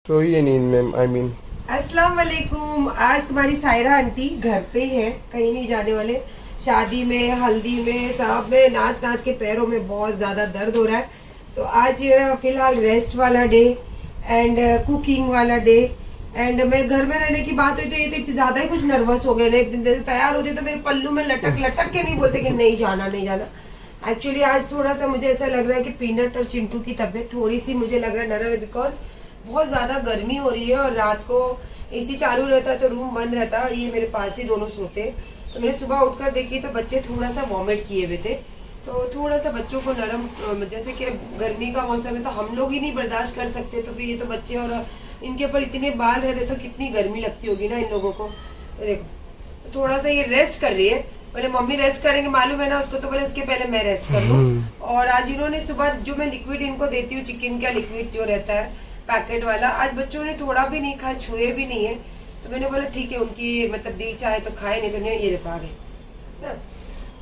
तो ये नींद में आई मीन अस्सलाम वालेकुम। आज तुम्हारी सायरा आंटी घर पे है, कहीं नहीं जाने वाले। शादी में, हल्दी में, सब में नाच नाच के पैरों में बहुत ज्यादा दर्द हो रहा है। तो आज फिलहाल रेस्ट वाला डे एंड कुकिंग वाला डे एंड मैं घर में रहने की बात हुई तो ये तो इतनी ज्यादा ही कुछ नर्वस हो गए ना। एक दिन जैसे तैयार होते तो मेरे पल्लू में लटक लटक के नहीं बोलते कि नहीं जाना नहीं जाना। एक्चुअली आज थोड़ा सा मुझे ऐसा लग रहा है कि पीनट और चिंटू की तबीयत थोड़ी सी मुझे लग रहा है नरम है, बिकॉज बहुत ज्यादा गर्मी हो रही है और रात को एसी चालू रहता है तो रूम बंद रहता है और ये मेरे पास ही दोनों सोते हैं। तो मैंने सुबह उठकर देखी तो बच्चे थोड़ा सा वॉमिट किए हुए थे। तो थोड़ा सा बच्चों को नरम, जैसे कि गर्मी का मौसम है तो हम लोग ही नहीं बर्दाश्त कर सकते तो फिर ये तो बच्चे, और इनके ऊपर इतने बाल रहते तो कितनी गर्मी लगती होगी ना इन लोगों को। देखो थोड़ा सा ये रेस्ट कर रही है, बोले मम्मी रेस्ट करेंगे, मालूम है ना उसको, तो बोले उसके पहले मैं रेस्ट कर लूं। और आज इन्होंने सुबह जो मैं लिक्विड इनको देती हूँ, चिकन का लिक्विड जो रहता है पैकेट वाला, आज बच्चों ने थोड़ा भी नहीं खाया, छुए भी नहीं है। तो मैंने बोला ठीक है, उनकी मतलब दिल चाहे तो खाए, नहीं तो नहीं, ये पा गए।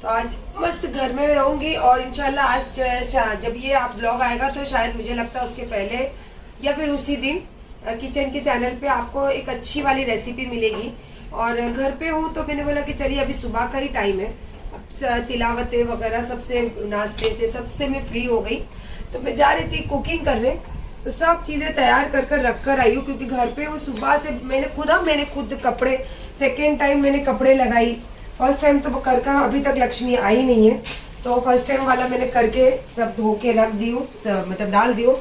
तो आज मस्त घर में रहूंगी और इंशाल्लाह आज जब ये आप ब्लॉग आएगा तो शायद मुझे लगता है उसके पहले या फिर उसी दिन किचन के चैनल पे आपको एक अच्छी वाली रेसिपी मिलेगी। और घर पे हूँ तो मैंने बोला कि चलिए अभी सुबह का ही टाइम है, अब तिलावतें वगैरह सबसे, नाश्ते से सबसे मैं फ्री हो गई। तो मैं जा रही थी कुकिंग करने, तो सब चीजें तैयार कर कर रख कर आई हूँ क्योंकि घर पे वो सुबह से मैंने खुद कपड़े, सेकेंड टाइम मैंने कपड़े लगाई। फर्स्ट टाइम तो कर कर अभी तक लक्ष्मी आई नहीं है, तो फर्स्ट टाइम वाला मैंने करके सब धो के रख दी हूँ, मतलब डाल दी हूँ।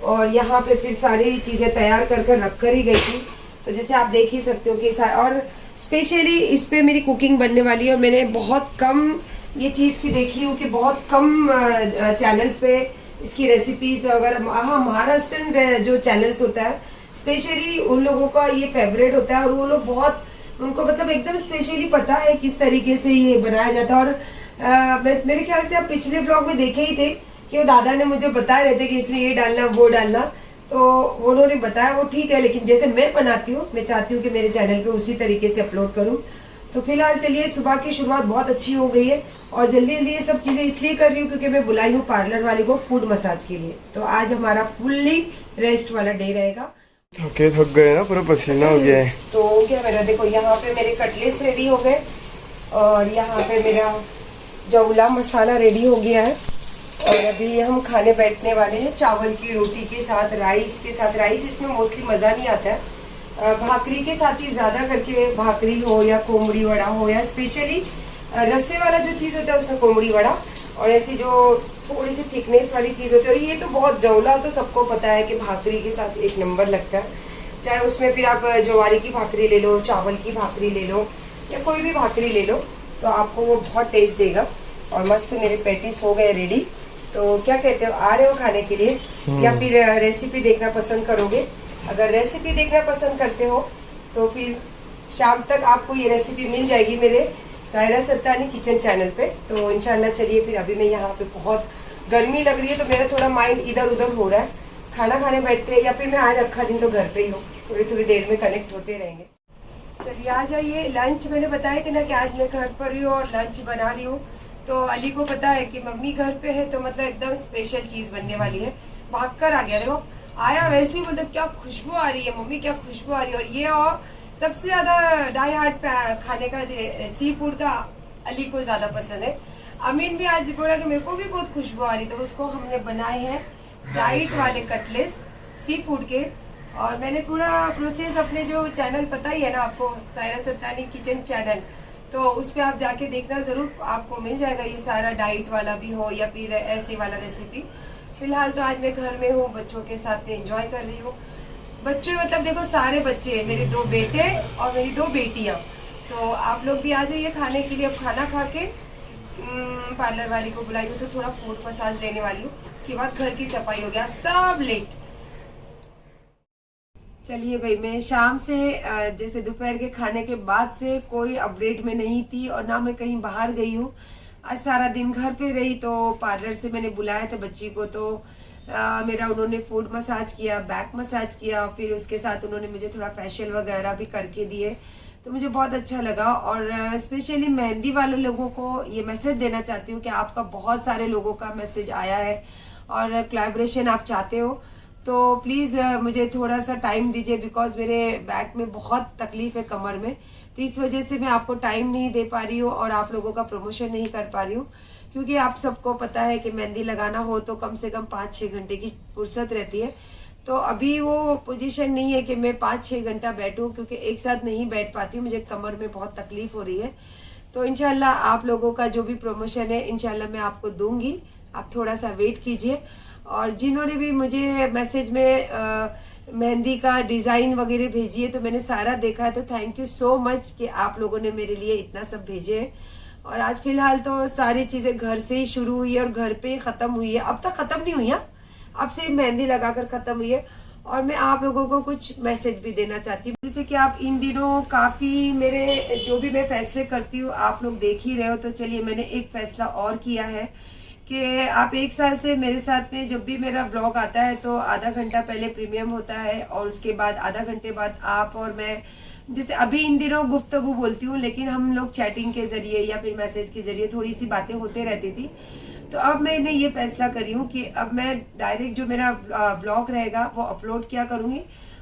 और यहाँ पे फिर सारी चीजें तैयार कर कर रख कर ही गई थी। तो जैसे आप देख ही सकते हो कि और स्पेशली इस पे मेरी कुकिंग बनने वाली है और मैंने बहुत कम ये चीज की देखी हूँ कि बहुत कम चैनल्स पे इसकी रेसिपीज, अगर हाँ महाराष्ट्रन जो चैनल्स होता है स्पेशली उन लोगों का ये फेवरेट होता है और वो लोग बहुत, उनको मतलब एकदम स्पेशली पता है किस तरीके से ये बनाया जाता है। और मेरे ख्याल से आप पिछले ब्लॉग में देखे ही थे कि वो दादा ने मुझे बताए रहे थे कि इसमें ये डालना वो डालना, तो उन्होंने बताया वो ठीक है, लेकिन जैसे मैं बनाती हूँ मैं चाहती हूँ कि मेरे चैनल पे उसी तरीके से अपलोड करूँ। तो फिलहाल चलिए सुबह की शुरुआत बहुत अच्छी हो गई है और जल्दी जल्दी ये सब चीजें इसलिए कर रही हूँ क्योंकि मैं बुलाई हूँ पार्लर वाले को फूड मसाज के लिए। तो आज हमारा फुल्ली रेस्ट वाला डे रहेगा। थक गए ना, पूरा पसीना हो गया है। तो क्या मेरा देखो यहाँ पे मेरे कटलेट्स रेडी हो गए और यहाँ पे मेरा जौला मसाला रेडी हो गया है और अभी हम खाने बैठने वाले हैं चावल की रोटी के साथ, राइस के साथ। राइस इसमें मोस्टली मजा नहीं आता है, भाकरी के साथ ही ज्यादा करके, भाकरी हो या कोमड़ी वड़ा हो या स्पेशली रस्से वाला जो चीज होता है उसमें कोमड़ी वड़ा, और ऐसी जो थोड़ी सी थिकनेस वाली चीज होती है। और ये तो बहुत जौला तो सबको पता है कि भाकरी के साथ एक नंबर लगता है, चाहे उसमें फिर आप ज्वारी की भाकरी ले लो, चावल की भाकरी ले लो या कोई भी भाकरी ले लो, तो आपको वो बहुत टेस्ट देगा। और मस्त मेरे पैटीज हो गए रेडी। तो क्या कहते हो, आ रहे हो खाने के लिए या फिर रेसिपी देखना पसंद करोगे? अगर रेसिपी देखना पसंद करते हो तो फिर शाम तक आपको ये रेसिपी मिल जाएगी मेरे सायरा सत्तानी किचन चैनल पे। तो इंशाल्लाह चलिए फिर अभी मैं यहाँ पे, बहुत गर्मी लग रही है तो मेरा थोड़ा माइंड इधर उधर हो रहा है, खाना खाने बैठते हैं या फिर मैं आज अक्खा दिन तो घर पे ही हूँ, थोड़ी थोड़ी देर में कनेक्ट होते रहेंगे। चलिए आ जाइए। लंच मैंने बताया कि ना कि आज मैं घर पर ही हूँ और लंच बना रही हूँ, तो अली को पता है कि मम्मी घर पे है तो मतलब एकदम स्पेशल चीज बनने वाली है। भाग कर आ गया, देखो आया वैसे ही, मतलब क्या खुशबू आ रही है मम्मी, क्या खुशबू आ रही है। और ये और सबसे ज्यादा डाई हार्ट खाने का सी फूड का अली को ज्यादा पसंद है। अमीन भी आज बोला कि मेरे को भी बहुत खुशबू आ रही, तो उसको हमने बनाए हैं डाइट वाले कटलेट्स सी फूड के। और मैंने पूरा प्रोसेस अपने जो चैनल पता ही है ना आपको, सायरा सत्तानी किचन चैनल, तो उस पर आप जाके देखना जरूर, आपको मिल जाएगा ये सारा, डाइट वाला भी हो या फिर ऐसे वाला रेसिपी। फिलहाल तो आज मैं घर में हूँ, बच्चों के साथ में एंजॉय कर रही हूँ। बच्चे मतलब देखो सारे बच्चे, मेरे 2 बेटे और मेरी 2 बेटियां। तो आप लोग भी आ जाइए खाने के लिए। अब खाना खा के पार्लर वाली को बुलाई हूँ तो थोड़ा फूड मसाज लेने वाली हूँ, उसके बाद घर की सफाई हो गया, सब लेट। चलिए भाई, मैं शाम से जैसे दोपहर के खाने के बाद से कोई अपडेट में नहीं थी और ना मैं कहीं बाहर गई हूँ। आज सारा दिन घर पे रही, तो पार्लर से मैंने बुलाया था बच्ची को, तो मेरा उन्होंने फूड मसाज किया, बैक मसाज किया, फिर उसके साथ उन्होंने मुझे थोड़ा फेशियल वगैरह भी करके दिए, तो मुझे बहुत अच्छा लगा। और स्पेशली मेहंदी वाले लोगों को ये मैसेज देना चाहती हूँ कि आपका बहुत सारे लोगों का मैसेज आया है और कोलैबोरेशन आप चाहते हो, तो प्लीज़ मुझे थोड़ा सा टाइम दीजिए, बिकॉज मेरे बैक में बहुत तकलीफ है कमर में, तो इस वजह से मैं आपको टाइम नहीं दे पा रही हूँ और आप लोगों का प्रमोशन नहीं कर पा रही हूँ। क्योंकि आप सबको पता है कि मेहंदी लगाना हो तो कम से कम 5-6 घंटे की फुर्सत रहती है। तो अभी वो पोजीशन नहीं है कि मैं 5-6 घंटा बैठूं, क्योंकि एक साथ नहीं बैठ पाती हूँ, मुझे कमर में बहुत तकलीफ हो रही है। तो इंशाल्लाह आप लोगों का जो भी प्रमोशन है इंशाल्लाह मैं आपको दूंगी, आप थोड़ा सा वेट कीजिए। और जिन्होंने भी मुझे मैसेज में मेहंदी का डिजाइन वगैरह भेजी है तो मैंने सारा देखा है, तो थैंक यू सो मच कि आप लोगों ने मेरे लिए इतना सब भेजे है। और आज फिलहाल तो सारी चीजें घर से ही शुरू हुई है और घर पे ही खत्म हुई है, अब तक खत्म नहीं हुई है, अब से मेहंदी लगाकर खत्म हुई है। और मैं आप लोगों को कुछ मैसेज भी देना चाहती हूँ, जैसे कि आप इन दिनों काफी मेरे जो भी मैं फैसले करती हूँ आप लोग देख ही रहे हो। तो चलिए मैंने एक फैसला और किया है कि आप 1 साल से मेरे साथ में जब भी मेरा व्लॉग आता है तो आधा घंटा पहले प्रीमियम होता है और उसके बाद आधा घंटे बाद आप और मैं, जैसे अभी इन दिनों गुफ्तगू बोलती हूँ, लेकिन हम लोग चैटिंग के जरिए या फिर मैसेज के जरिए थोड़ी सी बातें होते रहती थी। तो अब मैंने ये फैसला करी हूँ कि अब मैं डायरेक्ट जो मेरा व्लॉग रहेगा वो अपलोड किया करूंगी,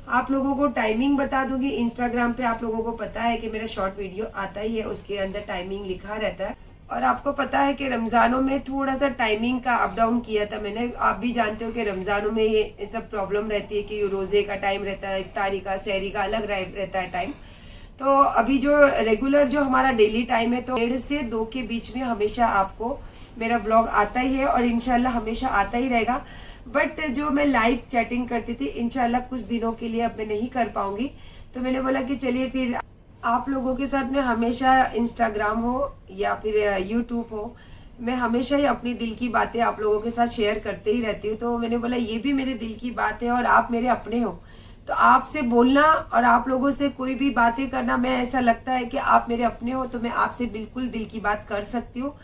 आप लोगों को टाइमिंग बता दूंगी। इंस्टाग्राम पे आप लोगों को पता है कि मेरा शॉर्ट वीडियो आता ही है, उसके अंदर टाइमिंग लिखा रहता है। और आपको पता है कि रमजानों में थोड़ा सा टाइमिंग का अप डाउन किया था मैंने, आप भी जानते हो कि रमजानों में ये सब प्रॉब्लम रहती है कि रोजे का टाइम रहता है, इफ्तारी का, सहरी का अलग रहता है टाइम। तो अभी जो रेगुलर जो हमारा डेली टाइम है तो 1:30 से 2 के बीच में हमेशा आपको मेरा व्लॉग आता ही है और इंशाल्लाह हमेशा आता ही रहेगा। बट जो मैं लाइव चैटिंग करती थी इंशाल्लाह कुछ दिनों के लिए अब मैं नहीं कर पाऊंगी, तो मैंने बोला कि चलिए फिर आप लोगों के साथ में हमेशा इंस्टाग्राम हो या फिर यूट्यूब हो, मैं हमेशा ही अपनी दिल की बातें आप लोगों के साथ शेयर करते ही रहती हूँ। तो मैंने बोला ये भी मेरे दिल की बात है और आप मेरे अपने हो, तो आपसे बोलना और आप लोगों से कोई भी बातें करना, मैं ऐसा लगता है कि आप मेरे अपने हो तो मैं आपसे बिल्कुल दिल की बात कर सकती हूँ।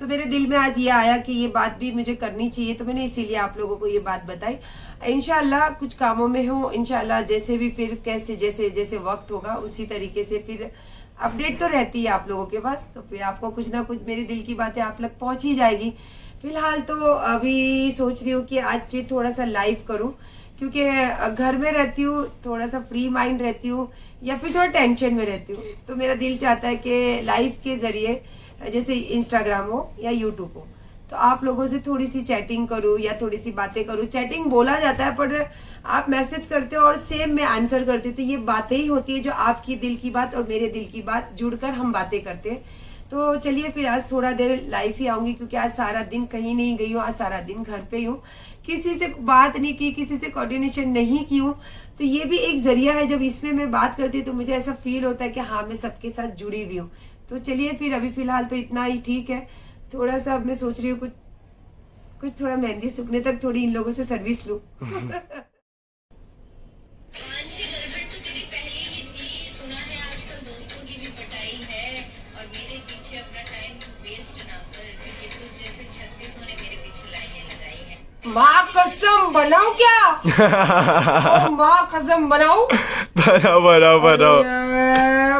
तो मेरे दिल में आज ये आया कि ये बात भी मुझे करनी चाहिए, तो मैंने इसीलिए आप लोगों को ये बात बताई। इंशाल्लाह कुछ कामों में हूँ, इंशाल्लाह जैसे भी फिर कैसे जैसे जैसे वक्त होगा उसी तरीके से फिर अपडेट तो रहती है आप लोगों के पास, तो फिर आपको कुछ ना कुछ मेरी दिल की बातें आप तक पहुंच ही जाएगी। फिलहाल तो अभी सोच रही हूँ कि आज फिर थोड़ा सा लाइव करूँ, क्योंकि घर में रहती हूँ थोड़ा सा फ्री माइंड रहती हूँ या फिर थोड़ा टेंशन में रहती हूँ, तो मेरा दिल चाहता है कि लाइव के जरिए जैसे इंस्टाग्राम हो या यूट्यूब हो तो आप लोगों से थोड़ी सी चैटिंग करूँ या थोड़ी सी बातें करूँ। चैटिंग बोला जाता है पर आप मैसेज करते हो और सेम मैं आंसर करती हूँ, तो ये बातें ही होती है जो आपकी दिल की बात और मेरे दिल की बात जुड़कर हम बातें करते हैं। तो चलिए फिर आज थोड़ा देर लाइव ही आऊंगी, क्योंकि आज सारा दिन कहीं नहीं गई हूँ, आज सारा दिन घर पे ही हूँ, किसी से बात नहीं की, किसी से कोऑर्डिनेशन नहीं की हूँ। तो ये भी एक जरिया है, जब इसमें मैं बात करती हूँ तो मुझे ऐसा फील होता है कि हाँ मैं सबके साथ जुड़ी हुई हूँ। तो चलिए फिर अभी फिलहाल तो इतना ही ठीक है। थोड़ा सा अब मैं सोच रही हूँ कुछ थोड़ा मेहंदी सूखने तक थोड़ी इन लोगों से सर्विस लूं। गर्लफ्रेंड तो तेरी पहले ही थी, सुना है आजकल दोस्तों की भी पटाई है, और मेरे पीछे अपना टाइम वेस्ट ना कर, क्योंकि तू जैसे 36 ने मेरे पीछे लाइनें लगाई हैं। माँ कसम बनाऊं क्या? ओ माँ कसम बनाऊं? बनाओ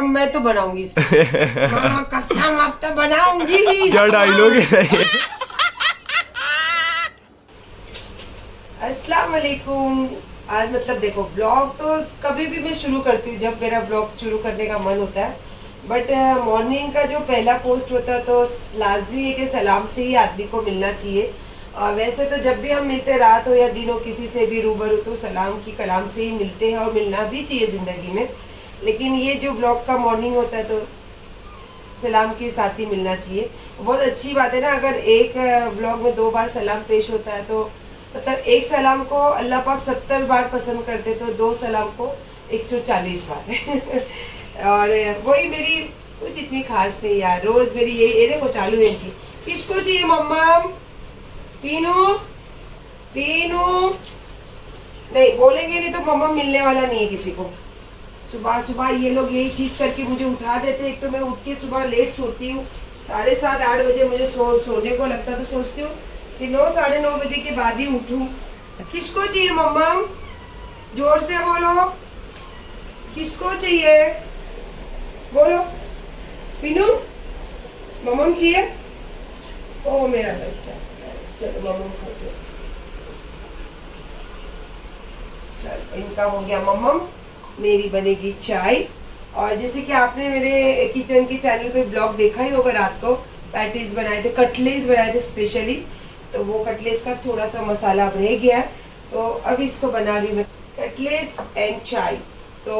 मैं तो बनाऊंगी इसको। माँ कसम अब तो बनाऊंगी ही। क्या डायलॉग है? अस्सलाम वालेकुम। आज मतलब देखो ब्लॉग तो कभी भी मैं शुरू करती हूँ जब मेरा ब्लॉग शुरू करने का मन होता है, बट मॉर्निंग का जो पहला पोस्ट होता है तो लाजमी है कि सलाम से ही आदमी को मिलना चाहिए। वैसे तो जब भी हम मिलते रात हो या दिन हो किसी से भी रूबरू तो सलाम की कलाम से ही मिलते हैं और मिलना भी चाहिए ज़िंदगी में, लेकिन ये जो ब्लॉग का मॉर्निंग होता है तो सलाम के साथ ही मिलना चाहिए। बहुत अच्छी बात है ना, अगर एक ब्लॉग में 2 बार सलाम पेश होता है तो मतलब एक सलाम को अल्लाह पाक 70 बार पसंद करते तो 2 सलाम को 140 बार। और वही मेरी कुछ इतनी खास नहीं यार, रोज मेरी ये देखो चालू है इनकी, किसको चाहिए मम्मा? पीनू पीनू नहीं बोलेंगे नहीं तो मम्मा मिलने वाला नहीं है किसी को। सुबह सुबह ये लोग यही चीज करके मुझे उठा देते। एक तो मैं उठ के सुबह लेट सोती हूँ, 7:30-8 बजे मुझे सोने को लगता, तो सोचती हूँ कि 9-9:30 बजे के बाद ही उठूं। किसको चाहिए मम्मा? जोर से बोलो, किसको चाहिए? बोलो। पीनू मम्मा चाहिए? ओ मेरा बच्चा, चलो मम्मा खा। चलो इनका हो गया मम्मम, मेरी बनेगी चाय। और जैसे कि आपने मेरे किचन के चैनल पे ब्लॉग देखा ही होगा, रात को पैटीज बनाए थे, कटलेस बनाए थे स्पेशली, तो वो कटलेस का थोड़ा सा मसाला अब रह गया, तो अब इसको बना रही हूँ मैं कटलेस एंड चाय। तो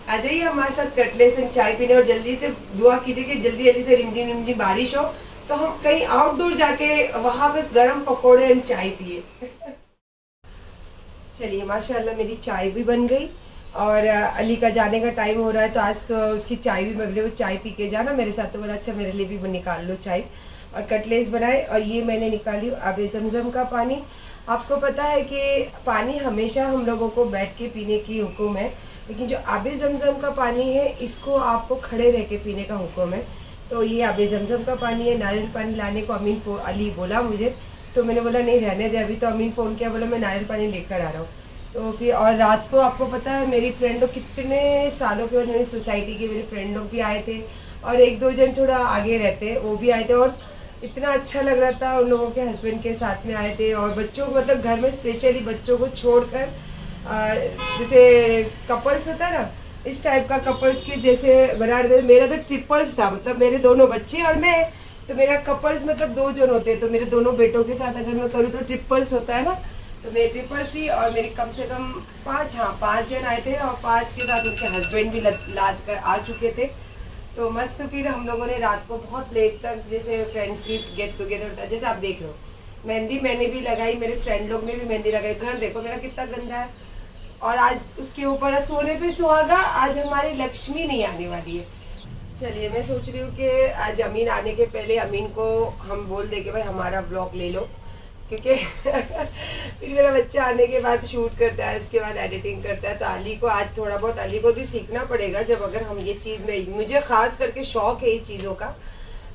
आ जाइए हमारे साथ कटलेस एंड चाय पीने, और जल्दी से दुआ कीजिए कि जल्दी जल्दी से रिमझिम रिमझिम बारिश हो तो हम कहीं आउटडोर जाके वहां पे गरम पकोड़े एंड चाय पिए। चलिए माशाल्लाह मेरी चाय भी बन गई, और अली का जाने का टाइम हो रहा है, तो आज तो उसकी चाय भी बन रही, वो चाय पी के जाना मेरे साथ, तो बोला अच्छा मेरे लिए भी वो निकाल लो चाय। और कटलेस बनाए, और ये मैंने निकाली आबे ज़मज़म का पानी। आपको पता है कि पानी हमेशा हम लोगों को बैठ के पीने की हुक्म है, लेकिन जो आबे ज़मज़म का पानी है इसको आपको खड़े रह के पीने का हुक्म है। तो ये आबे ज़मज़म का पानी है। नारियल पानी लाने को अली बोला मुझे, तो मैंने बोला नहीं रहने दे अभी, तो अमीन फ़ोन किया, बोला मैं नारियल पानी लेकर आ रहा हूँ। तो फिर और रात को आपको पता है मेरी फ्रेंड लोग कितने सालों के बाद, मेरी सोसाइटी के मेरे फ्रेंड लोग भी आए थे, और एक दो जन थोड़ा आगे रहते वो भी आए थे, और इतना अच्छा लग रहा था। उन लोगों के हस्बैंड के साथ में आए थे, और बच्चों को मतलब घर में स्पेशली बच्चों को छोड़कर जैसे कपल्स होता है ना, इस टाइप का कपल्स के जैसे बना रहे थे। मेरा तो ट्रिपल्स था, मतलब मेरे दोनों बच्चे और मैं, तो मेरा कपल्स मतलब 2 जन होते हैं, तो मेरे दोनों बेटों के साथ अगर मैं करूँ तो ट्रिपल्स होता है ना, तो मेरे ट्रिपल्स थी, और मेरे कम से कम 5 जन आए थे, और 5 के साथ उनके हस्बैंड भी लाद कर आ चुके थे। तो मस्त फिर हम लोगों ने रात को बहुत लेट तक जैसे फ्रेंडशिप गेट टुगेदर होता है, जैसे आप देख रहे हो मेहंदी मैंने भी लगाई, मेरे फ्रेंड लोग ने भी मेहंदी लगाई। घर देखो मेरा कितना गंदा है, और आज उसके ऊपर सोने पे सुहागा, आज हमारी लक्ष्मी नहीं आने वाली है। चलिए मैं सोच रही हूँ कि आज अमीन आने के पहले अमीन को हम बोल दे कि भाई हमारा ब्लॉग ले लो, क्योंकि फिर मेरा बच्चा आने के बाद शूट करता है, उसके बाद एडिटिंग करता है, तो अली को आज थोड़ा बहुत अली को भी सीखना पड़ेगा। जब अगर हम ये चीज़ में, मुझे खास करके शौक है ये चीज़ों का,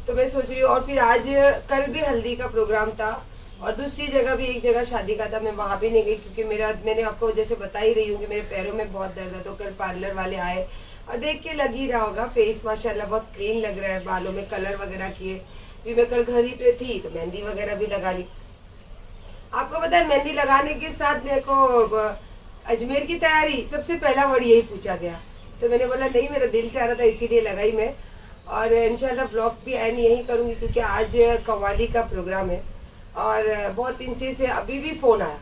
तो मैं सोच रही हूँ। और फिर आज कल भी हल्दी का प्रोग्राम था, और दूसरी जगह भी एक जगह शादी का था, मैं वहाँ भी नहीं गई, क्योंकि मैंने आपको जैसे बता ही रही हूँ कि मेरे पैरों में बहुत दर्द है। तो कल पार्लर वाले आए, और देख के लग ही रहा होगा फेस माशाल्लाह बहुत क्लीन लग रहा है, बालों में कलर वगैरह किए। फिर मैं कल घर ही पे थी, तो मेहंदी वगैरह भी लगा ली। आपको पता है मेहंदी लगाने के साथ मेरे को अजमेर की तैयारी सबसे पहला वर्ड यही पूछा गया, तो मैंने बोला नहीं मेरा दिल चाह रहा था इसीलिए लगाई मैं। और इंशाल्लाह ब्लॉग भी एंड यही करूँगी, क्योंकि आज कव्वाली का प्रोग्राम है, और बहुत दिन से अभी भी फ़ोन आया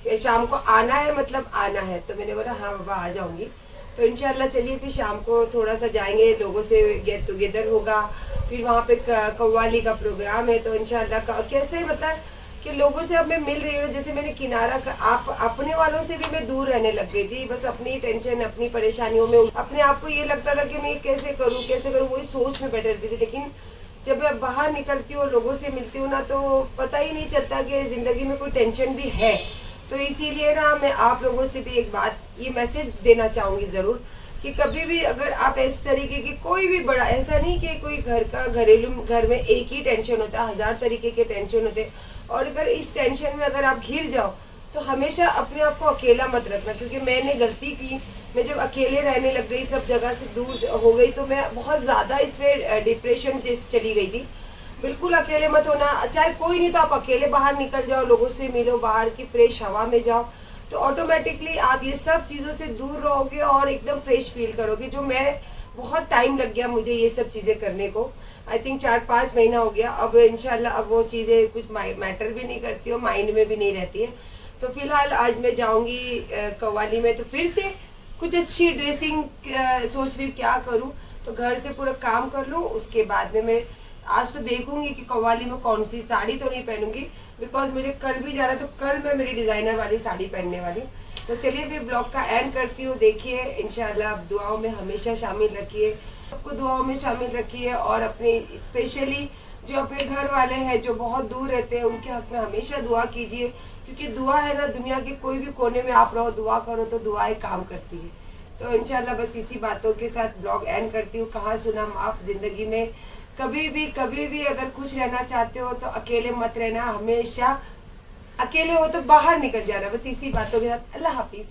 कि शाम को आना है, मतलब आना है, तो मैंने बोला हाँ बाबा आ जाऊँगी। तो इंशाल्लाह चलिए फिर शाम को थोड़ा सा जाएंगे, लोगों से गेट टुगेदर होगा, फिर वहाँ पे कव्वाली का प्रोग्राम है, तो इंशाल्लाह कैसे मतलब कि लोगों से अब मैं मिल रही हूँ। जैसे मैंने आप अपने वालों से भी मैं दूर रहने लग गई थी, बस अपनी टेंशन अपनी परेशानियों में अपने आप को ये लगता था कि मैं कैसे करूँ वही सोच में बैठे रहती थी। लेकिन जब मैं बाहर निकलती हूँ, लोगों से मिलती हूँ ना, तो पता ही नहीं चलता कि जिंदगी में कोई टेंशन भी है। तो इसीलिए ना मैं आप लोगों से भी एक बात, ये मैसेज देना चाहूँगी ज़रूर, कि कभी भी अगर आप इस तरीके की कोई भी बड़ा, ऐसा नहीं कि कोई घर में एक ही टेंशन होता है, 1000 तरीके के टेंशन होते हैं, और अगर इस टेंशन में अगर आप घिर जाओ तो हमेशा अपने आप को अकेला मत रखना। क्योंकि मैंने गलती की, मैं जब अकेले रहने लग गई, सब जगह से दूर हो गई, तो मैं बहुत ज़्यादा इसमें डिप्रेशन जैसे चली गई थी। बिल्कुल अकेले मत होना, चाहे कोई नहीं तो आप अकेले बाहर निकल जाओ, लोगों से मिलो, बाहर की फ्रेश हवा में जाओ, तो ऑटोमेटिकली आप ये सब चीज़ों से दूर रहोगे और एकदम फ्रेश फील करोगे। जो मैं बहुत टाइम लग गया मुझे ये सब चीज़ें करने को, आई थिंक 4-5 महीना हो गया। अब इंशाल्लाह अब वो चीज़ें कुछ मैटर भी नहीं करती हो, माइंड में भी नहीं रहती है। तो फिलहाल आज मैं जाऊंगी कव्वाली में, तो फिर से कुछ अच्छी ड्रेसिंग सोच रही क्या करूं, तो घर से पूरा काम कर लूं, उसके बाद में मैं आज तो देखूंगी कि कव्वाली में कौन सी साड़ी तो नहीं पहनूंगी, बिकॉज मुझे कल भी जाना, तो कल मैं मेरी डिजाइनर वाली साड़ी पहनने वाली। तो चलिए फिर ब्लॉग का एंड करती हूँ। देखिए इंशाल्लाह आप दुआओं में हमेशा शामिल रखिए, सबको दुआओं में शामिल रखिए, और अपने स्पेशली जो अपने घर वाले हैं जो बहुत दूर रहते हैं उनके हक में हमेशा दुआ कीजिए, क्योंकि दुआ है ना, दुनिया के कोई भी कोने में आप रहो, दुआ करो तो दुआएं काम करती है। तो इंशाल्लाह बस इसी बातों के साथ ब्लॉग एंड करती हूँ। कहा सुना माफ। जिंदगी में कभी भी अगर खुश रहना चाहते हो तो अकेले मत रहना, हमेशा अकेले हो तो बाहर निकल जाना। बस इसी बातों के साथ अल्लाह हाफिज।